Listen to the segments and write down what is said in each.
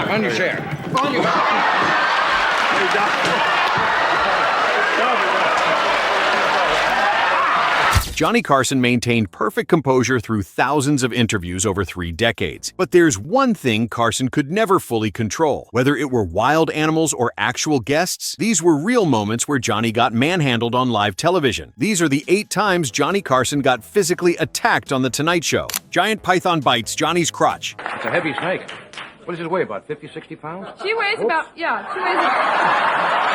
Doc, on your chair. On your... Hey, Doc. Johnny Carson maintained perfect composure through thousands of interviews over 3 decades. But there's one thing Carson could never fully control. Whether it were wild animals or actual guests, these were real moments where Johnny got manhandled on live television. These are the 8 times Johnny Carson got physically attacked on The Tonight Show. Giant python bites Johnny's crotch. It's a heavy snake. What does it weigh, about 50, 60 pounds? She weighs about, yeah, she weighs about...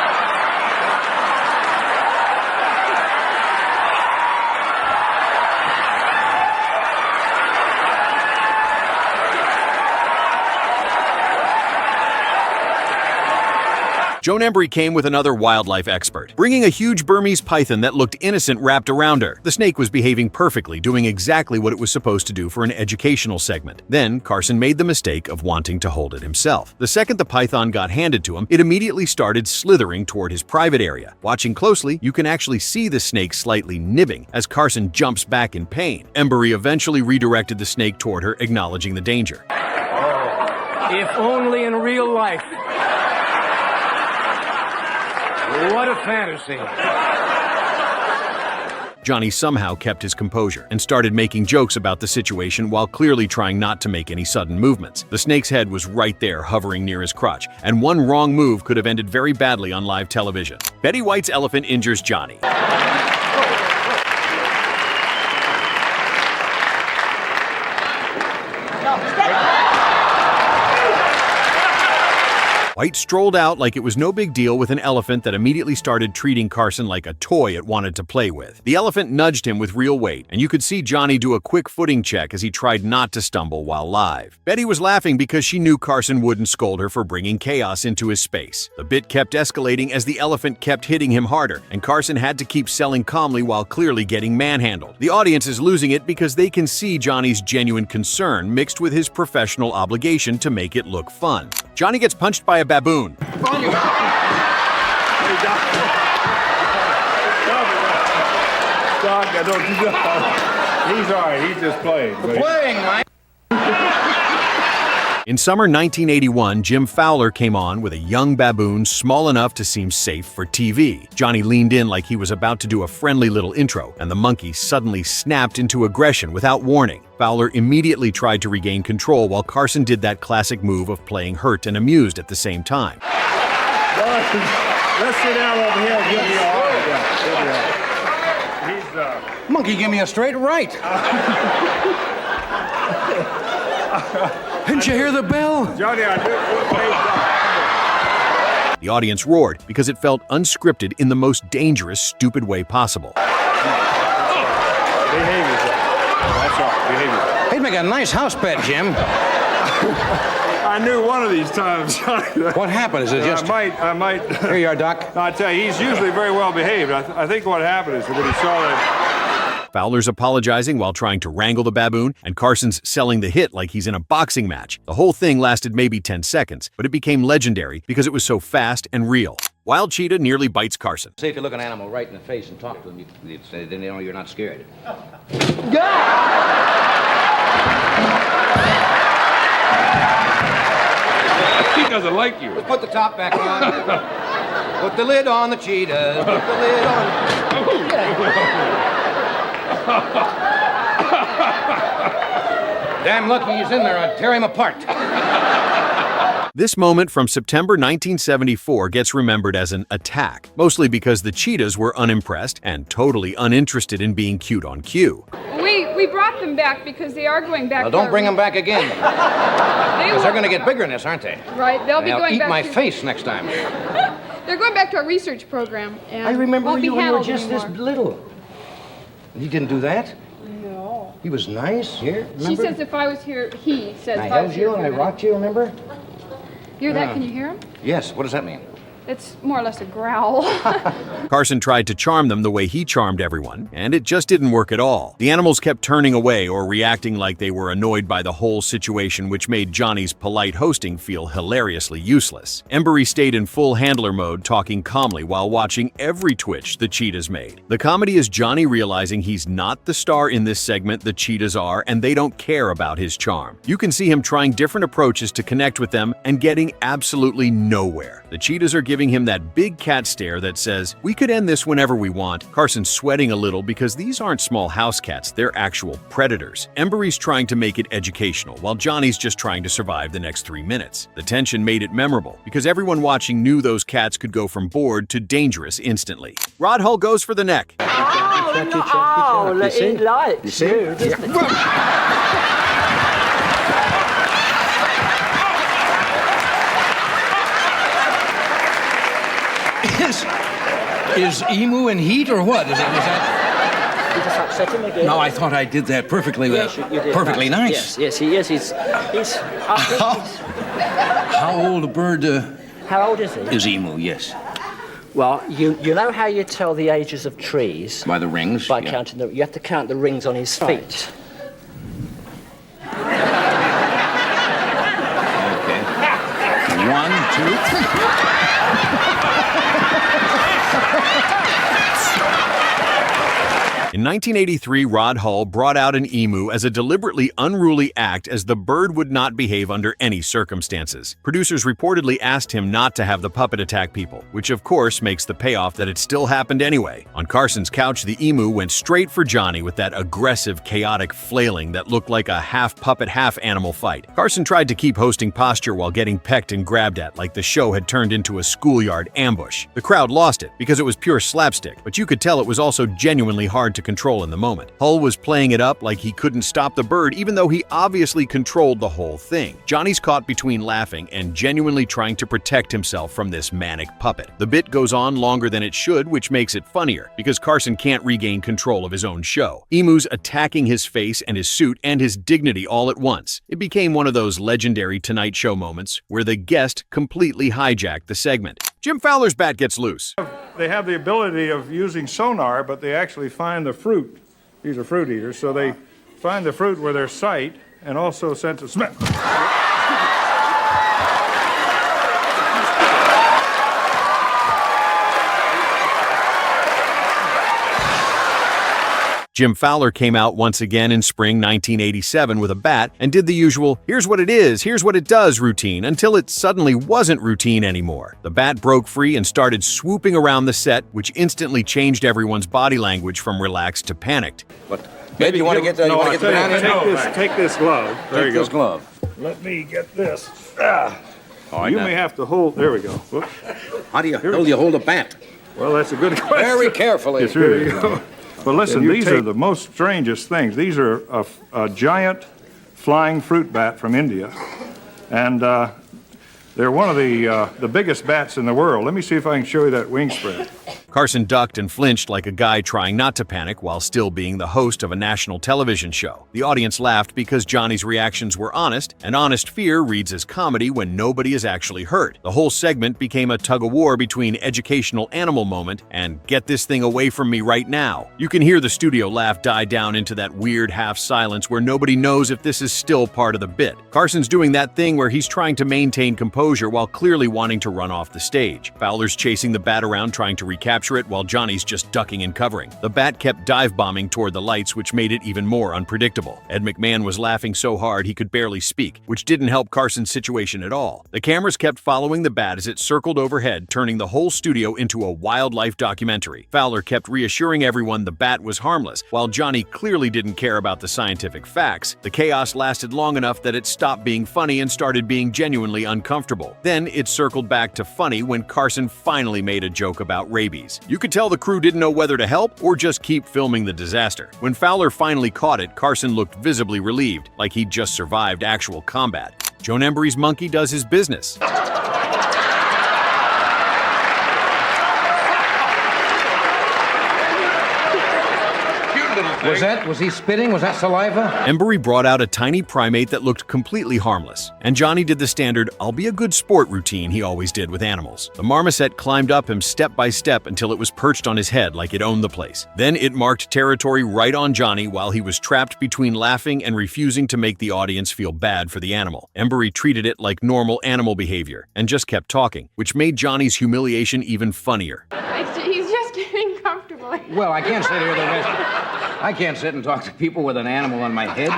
Joan Embery came with another wildlife expert, bringing a huge Burmese python that looked innocent wrapped around her. The snake was behaving perfectly, doing exactly what it was supposed to do for an educational segment. Then, Carson made the mistake of wanting to hold it himself. The second the python got handed to him, it immediately started slithering toward his private area. Watching closely, you can actually see the snake slightly nibbing as Carson jumps back in pain. Embery eventually redirected the snake toward her, acknowledging the danger. Oh, if only in real life. What a fantasy. Johnny somehow kept his composure and started making jokes about the situation while clearly trying not to make any sudden movements. The snake's head was right there, hovering near his crotch, and one wrong move could have ended very badly on live television. Betty White's elephant injures Johnny. White strolled out like it was no big deal with an elephant that immediately started treating Carson like a toy it wanted to play with. The elephant nudged him with real weight, and you could see Johnny do a quick footing check as he tried not to stumble while live. Betty was laughing because she knew Carson wouldn't scold her for bringing chaos into his space. The bit kept escalating as the elephant kept hitting him harder, and Carson had to keep selling calmly while clearly getting manhandled. The audience is losing it because they can see Johnny's genuine concern mixed with his professional obligation to make it look fun. Johnny gets punched by a baboon. Hey, Doc. Doc, I don't do that. He's all right. He's just playing. Playing, Mike. In summer 1981, Jim Fowler came on with a young baboon small enough to seem safe for TV. Johnny leaned in like he was about to do a friendly little intro, and the monkey suddenly snapped into aggression without warning. Fowler immediately tried to regain control while Carson did that classic move of playing hurt and amused at the same time. Let's sit down over here and give me all right. He's, Monkey, give me a straight right. Didn't you hear the bell? Johnny, I do. The audience roared because it felt unscripted in the most dangerous, stupid way possible. Behave yourself. That's all. Behave yourself. He'd make a nice house pet, Jim. I knew one of these times, Johnny. What happened? Is it just... I might. Here you are, Doc. I tell you, he's usually very well behaved. I think what happened is that when he saw that... Fowler's apologizing while trying to wrangle the baboon, and Carson's selling the hit like he's in a boxing match. The whole thing lasted maybe 10 seconds, but it became legendary because it was so fast and real. Wild cheetah nearly bites Carson. See, if you look an animal right in the face and talk to them, you'd say, then you know you're not scared. He doesn't like you. Put the top back on. Put the lid on the cheetah. Put the lid on. Damn lucky he's in there. I'd tear him apart. This moment from September 1974 gets remembered as an attack, mostly because the cheetahs were unimpressed and totally uninterested in being cute on cue. We brought them back because they are going back. Well, don't bring them back again. Because they're going to get bigger than this, aren't they? Right, they'll be going eat back my to... face next time. They're going back to our research program, and I remember won't be you when you were handled just anymore. this little. He didn't do that? No. He was nice. Here, remember? She says if I was here, I held you and I rocked you, remember? Hear that? Can you hear him? Yes. What does that mean? It's more or less a growl. Carson tried to charm them the way he charmed everyone, and it just didn't work at all. The animals kept turning away or reacting like they were annoyed by the whole situation, which made Johnny's polite hosting feel hilariously useless. Embery stayed in full handler mode, talking calmly while watching every twitch the cheetahs made. The comedy is Johnny realizing he's not the star in this segment, the cheetahs are, and they don't care about his charm. You can see him trying different approaches to connect with them and getting absolutely nowhere. The cheetahs are giving him that big cat stare that says, "We could end this whenever we want." Carson's sweating a little because these aren't small house cats, they're actual predators. Embery's trying to make it educational, while Johnny's just trying to survive the next 3 minutes. The tension made it memorable, because everyone watching knew those cats could go from bored to dangerous instantly. Rod Hull goes for the neck. He likes you, doesn't he? Is Emu in heat or what? Is that... You just upset him again. No, I thought I did that perfectly. Yes, you did. Perfectly nice. Yes, he is. He's How old a bird How old is he? is Emu? Yes. Well, you know how you tell the ages of trees? By the rings? By yeah. counting you have to count the rings on his feet. Okay. 1, 2, 3. In 1983, Rod Hull brought out an emu as a deliberately unruly act, as the bird would not behave under any circumstances. Producers reportedly asked him not to have the puppet attack people, which of course makes the payoff that it still happened anyway. On Carson's couch, the emu went straight for Johnny with that aggressive, chaotic flailing that looked like a half-puppet, half-animal fight. Carson tried to keep hosting posture while getting pecked and grabbed at, like the show had turned into a schoolyard ambush. The crowd lost it because it was pure slapstick, but you could tell it was also genuinely hard to control in the moment. Hull was playing it up like he couldn't stop the bird, even though he obviously controlled the whole thing. Johnny's caught between laughing and genuinely trying to protect himself from this manic puppet. The bit goes on longer than it should, which makes it funnier, because Carson can't regain control of his own show. Emu's attacking his face and his suit and his dignity all at once. It became one of those legendary Tonight Show moments where the guest completely hijacked the segment. Jim Fowler's bat gets loose. They have the ability of using sonar, but they actually find the fruit. These are fruit eaters, so they find the fruit with their sight and also sense of smell. Jim Fowler came out once again in spring 1987 with a bat and did the usual "here's what it is, here's what it does" routine until it suddenly wasn't routine anymore. The bat broke free and started swooping around the set, which instantly changed everyone's body language from relaxed to panicked. Maybe you want to get the Take this glove. There you go. This glove. Let me get this. You may have to hold. There we go. Whoops. How do you hold a bat? Well, that's a good question. Very carefully. Yes, there you go. But listen, these are the most strangest things. These are a giant flying fruit bat from India, and they're one of the biggest bats in the world. Let me see if I can show you that wing spread. Carson ducked and flinched like a guy trying not to panic while still being the host of a national television show. The audience laughed because Johnny's reactions were honest, and honest fear reads as comedy when nobody is actually hurt. The whole segment became a tug-of-war between educational animal moment and "get this thing away from me right now." You can hear the studio laugh die down into that weird half-silence where nobody knows if this is still part of the bit. Carson's doing that thing where he's trying to maintain composure while clearly wanting to run off the stage. Fowler's chasing the bat around trying to recapture it while Johnny's just ducking and covering. The bat kept dive-bombing toward the lights, which made it even more unpredictable. Ed McMahon was laughing so hard he could barely speak, which didn't help Carson's situation at all. The cameras kept following the bat as it circled overhead, turning the whole studio into a wildlife documentary. Fowler kept reassuring everyone the bat was harmless, while Johnny clearly didn't care about the scientific facts. The chaos lasted long enough that it stopped being funny and started being genuinely uncomfortable. Then it circled back to funny when Carson finally made a joke about rabies. You could tell the crew didn't know whether to help or just keep filming the disaster. When Fowler finally caught it, Carson looked visibly relieved, like he'd just survived actual combat. Joan Embery's monkey does his business. Cute little Was he spitting? Was that saliva? Embery brought out a tiny primate that looked completely harmless, and Johnny did the standard "I'll be a good sport" routine he always did with animals. The marmoset climbed up him step by step until it was perched on his head like it owned the place. Then it marked territory right on Johnny while he was trapped between laughing and refusing to make the audience feel bad for the animal. Embery treated it like normal animal behavior and just kept talking, which made Johnny's humiliation even funnier. He's just getting comfortable. Well, I can't sit here the rest. I can't sit and talk to people with an animal on my head.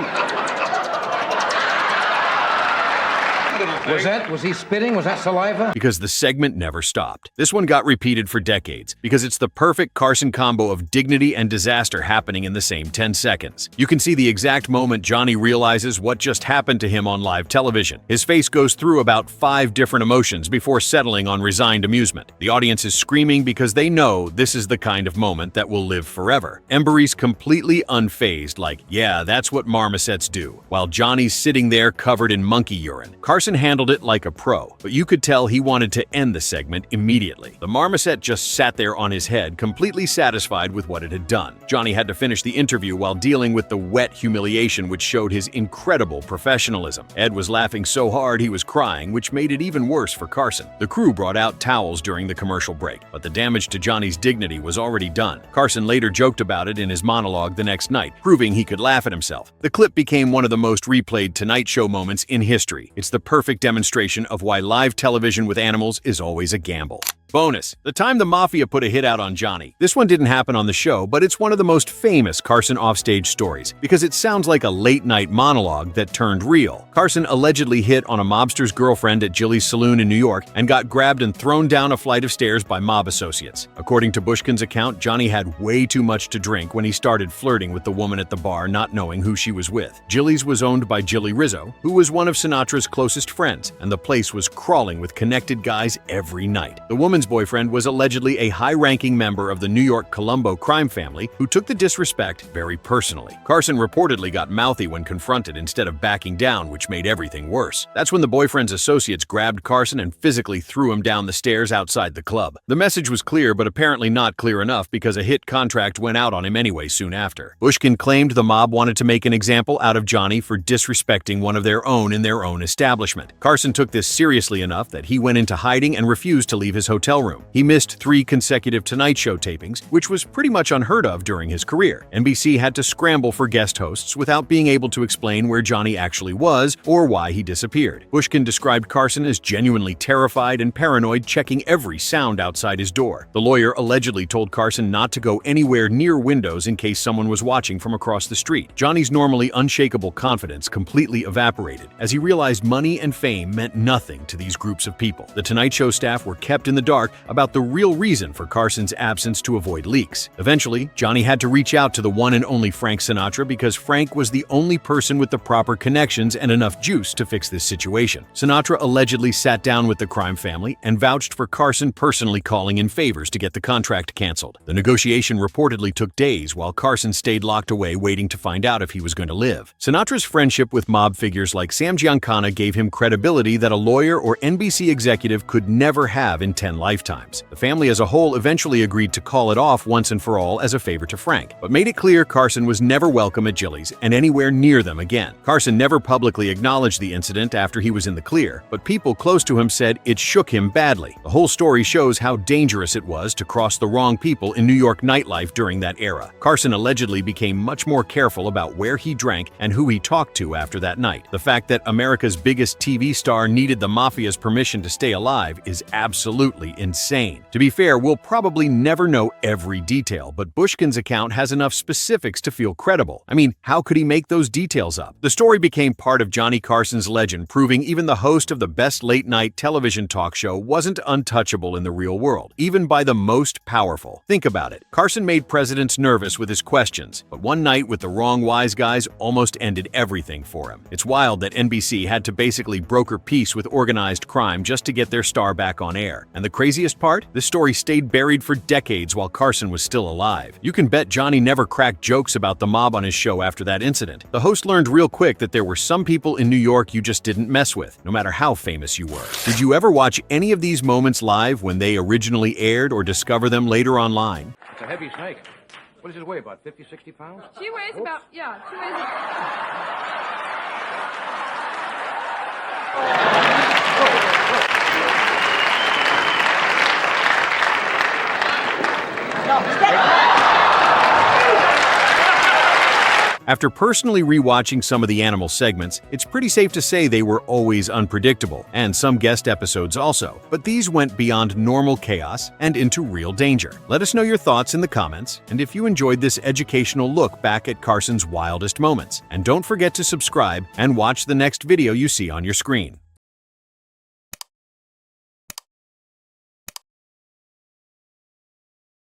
Was he spitting? Was that saliva? Because the segment never stopped. This one got repeated for decades because it's the perfect Carson combo of dignity and disaster happening in the same 10 seconds. You can see the exact moment Johnny realizes what just happened to him on live television. His face goes through about 5 different emotions before settling on resigned amusement. The audience is screaming because they know this is the kind of moment that will live forever. Embery's completely unfazed, like, yeah, that's what marmosets do, while Johnny's sitting there covered in monkey urine. Carson handled it like a pro, but you could tell he wanted to end the segment immediately. The marmoset just sat there on his head, completely satisfied with what it had done. Johnny had to finish the interview while dealing with the wet humiliation which showed his incredible professionalism. Ed was laughing so hard he was crying, which made it even worse for Carson. The crew brought out towels during the commercial break, but the damage to Johnny's dignity was already done. Carson later joked about it in his monologue the next night, proving he could laugh at himself. The clip became one of the most replayed Tonight Show moments in history. It's the perfect demonstration of why live television with animals is always a gamble. Bonus: the time the Mafia put a hit out on Johnny. This one didn't happen on the show, but it's one of the most famous Carson offstage stories because it sounds like a late-night monologue that turned real. Carson allegedly hit on a mobster's girlfriend at Jilly's Saloon in New York and got grabbed and thrown down a flight of stairs by mob associates. According to Bushkin's account, Johnny had way too much to drink when he started flirting with the woman at the bar, not knowing who she was with. Jilly's was owned by Jilly Rizzo, who was one of Sinatra's closest friends, and the place was crawling with connected guys every night. The woman's boyfriend was allegedly a high-ranking member of the New York Colombo crime family who took the disrespect very personally. Carson reportedly got mouthy when confronted instead of backing down, which made everything worse. That's when the boyfriend's associates grabbed Carson and physically threw him down the stairs outside the club. The message was clear, but apparently not clear enough because a hit contract went out on him anyway soon after. Bushkin claimed the mob wanted to make an example out of Johnny for disrespecting one of their own in their own establishment. Carson took this seriously enough that he went into hiding and refused to leave his hotel room. He missed 3 consecutive Tonight Show tapings, which was pretty much unheard of during his career. NBC had to scramble for guest hosts without being able to explain where Johnny actually was or why he disappeared. Bushkin described Carson as genuinely terrified and paranoid, checking every sound outside his door. The lawyer allegedly told Carson not to go anywhere near windows in case someone was watching from across the street. Johnny's normally unshakable confidence completely evaporated as he realized money and fame meant nothing to these groups of people. The Tonight Show staff were kept in the dark about the real reason for Carson's absence to avoid leaks. Eventually, Johnny had to reach out to the one and only Frank Sinatra because Frank was the only person with the proper connections and enough juice to fix this situation. Sinatra allegedly sat down with the crime family and vouched for Carson personally calling in favors to get the contract canceled. The negotiation reportedly took days while Carson stayed locked away waiting to find out if he was going to live. Sinatra's friendship with mob figures like Sam Giancana gave him credibility that a lawyer or NBC executive could never have in 10 lifetimes. The family as a whole eventually agreed to call it off once and for all as a favor to Frank, but made it clear Carson was never welcome at Jilly's and anywhere near them again. Carson never publicly acknowledged the incident after he was in the clear, but people close to him said it shook him badly. The whole story shows how dangerous it was to cross the wrong people in New York nightlife during that era. Carson allegedly became much more careful about where he drank and who he talked to after that night. The fact that America's biggest TV star needed the mafia's permission to stay alive is absolutely insane. To be fair, we'll probably never know every detail, but Bushkin's account has enough specifics to feel credible. I mean, how could he make those details up? The story became part of Johnny Carson's legend, proving even the host of the best late-night television talk show wasn't untouchable in the real world, even by the most powerful. Think about it. Carson made presidents nervous with his questions, but one night with the wrong wise guys almost ended everything for him. It's wild that NBC had to basically broker peace with organized crime just to get their star back on air. And the craziest part? This story stayed buried for decades while Carson was still alive. You can bet Johnny never cracked jokes about the mob on his show after that incident. The host learned real quick that there were some people in New York you just didn't mess with, no matter how famous you were. Did you ever watch any of these moments live when they originally aired or discover them later online? It's a heavy snake. What does his weigh, about 50, 60 pounds? She weighs about, yeah, she weighs. After personally rewatching some of the animal segments, it's pretty safe to say they were always unpredictable, and some guest episodes also. But these went beyond normal chaos and into real danger. Let us know your thoughts in the comments, and if you enjoyed this educational look back at Carson's wildest moments. And don't forget to subscribe and watch the next video you see on your screen.